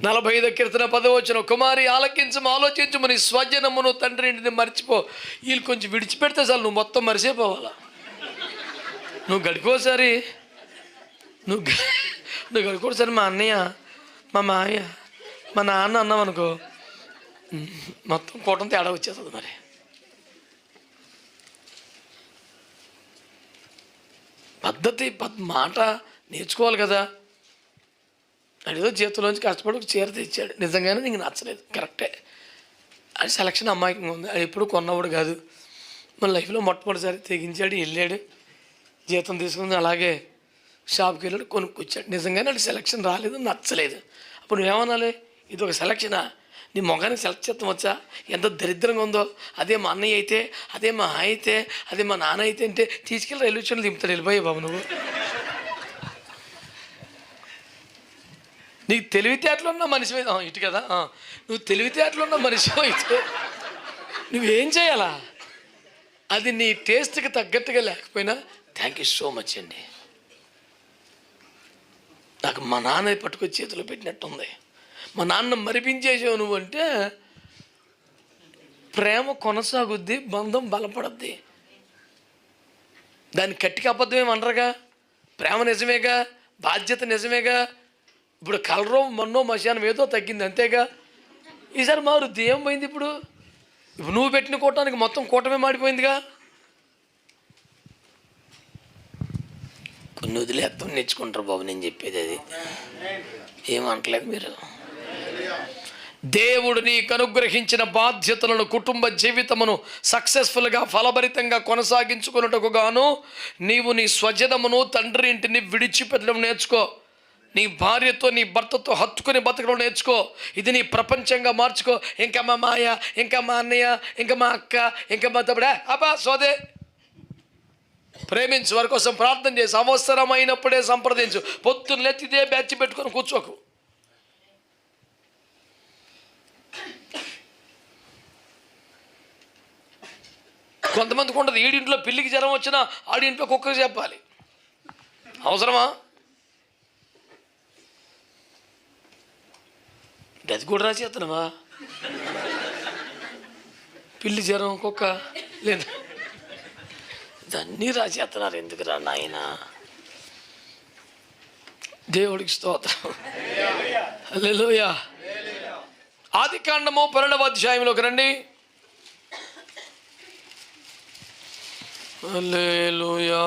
45 కీర్తన 10వ వచనం, కుమారి ఆలకించము, ఆలోచించము, నీ స్వజనమును తండ్రి ఇంటిని మర్చిపో. వీళ్ళు కొంచెం విడిచిపెడితే చాలు, నువ్వు మొత్తం మరిచిపోవాలా. నువ్వు గడికోసారి నువ్వు గడుకోసారి మా అన్నయ్య, మా మామయ్య, మా నాన్న అన్నావు అనుకో, మొత్తం కూటం తేడా వచ్చేస్తుంది. మరి పద్ధతి మాట నేర్చుకోవాలి కదా. అదేదో చేతిలోంచి కష్టపడి ఒక చీర తెచ్చాడు, నిజంగానే నీకు నచ్చలేదు, కరెక్టే, అది సెలక్షన్ అమ్మాయికంగా ఉంది, అది ఎప్పుడు కొన్నవాడు కాదు, మన లైఫ్లో మొట్టమొదటిసారి తెగించాడు, వెళ్ళాడు, జీతం తీసుకుని అలాగే షాప్కి వెళ్ళాడు, కొనుక్కొచ్చాడు, నిజంగానే అది సెలక్షన్ రాలేదు, నచ్చలేదు. అప్పుడు నువ్వేమనాలి, ఇది ఒక సెలక్షనా, నీ మొగానికి సెలెక్ట్ చేస్తాం వచ్చా, ఎంత దరిద్రంగా ఉందో, అదే మా అన్నయ్య అయితే, అదే మా అయితే, అదే మా నాన్న అయితే అంటే తీసుకెళ్ళి రైల్వే స్టేషన్లో దింపుతాడు, వెళ్ళిపోయా బాబు. నీకు తెలివితేటలు ఉన్న మనిషి ఇటు కదా, నువ్వు తెలివితేటలు ఉన్న మనిషి అయితే నువ్వేం చేయాలా, అది నీ టేస్ట్కి తగ్గట్టుగా లేకపోయినా థ్యాంక్ యూ సో మచ్ అండి, నాకు మా నాన్న పట్టుకొచ్చి చేతిలో పెట్టినట్టుంది, మా నాన్న మరిపించేసావు నువ్వు అంటే ప్రేమ కొనసాగుద్ది, బంధం బలపడద్ది. దాన్ని కట్టికి అబద్ధమేమనరుగా, ప్రేమ నిజమేగా, బాధ్యత నిజమేగా. ఇప్పుడు కలరో మన్నో మశానం ఏదో తగ్గింది అంతేగా, ఈసారి మారుద్ది, ఏం పోయింది ఇప్పుడు నువ్వు పెట్టిన కూటానికి మొత్తం కూటమే మాడిపోయిందిగా. కొన్ని వదిలేస్తాం, నేర్చుకుంటారు బాబు, నేను చెప్పేది అది ఏమంటలేదు మీరు. దేవుడు నీకు అనుగ్రహించిన బాధ్యతలను, కుటుంబ జీవితమును సక్సెస్ఫుల్గా ఫలభరితంగా కొనసాగించుకున్నట్టుకు గాను నీవు నీ స్వజనమును తండ్రి ఇంటిని విడిచిపెట్టడం నేర్చుకో. నీ భార్యతో నీ భర్తతో హత్తుకుని బతకడం నేర్చుకో. ఇది నీ ప్రపంచంగా మార్చుకో. ఇంకా మా మాయ, ఇంకా మా అన్నయ్య, ఇంకా మా అక్క, ఇంకా మా తమ్ముడా, అబ్బా సోదే. ప్రేమించు, వారి కోసం ప్రార్థన చేసి అవసరమైనప్పుడే సంప్రదించు. పొద్దున్న లేచి ఇదే బ్యాచ్ పెట్టుకొని కూర్చోకు. కొంతమందికి ఉండదు, ఈడింట్లో పిల్లికి జ్వరం వచ్చినా ఆడింట్లో కుక్కకి చెప్పాలి, అవసరమా? అది కూడా రాసేస్తున్నావా, పిల్లి జ్వరం కుక్క లేదు, ఇదన్నీ రాసేస్తున్నారు ఎందుకురా నాయన. దేవుడికి స్తోత్రం, హల్లెలూయా. ఆదికాండము 12వ అధ్యాయంలోకి రండి. హల్లెలూయా.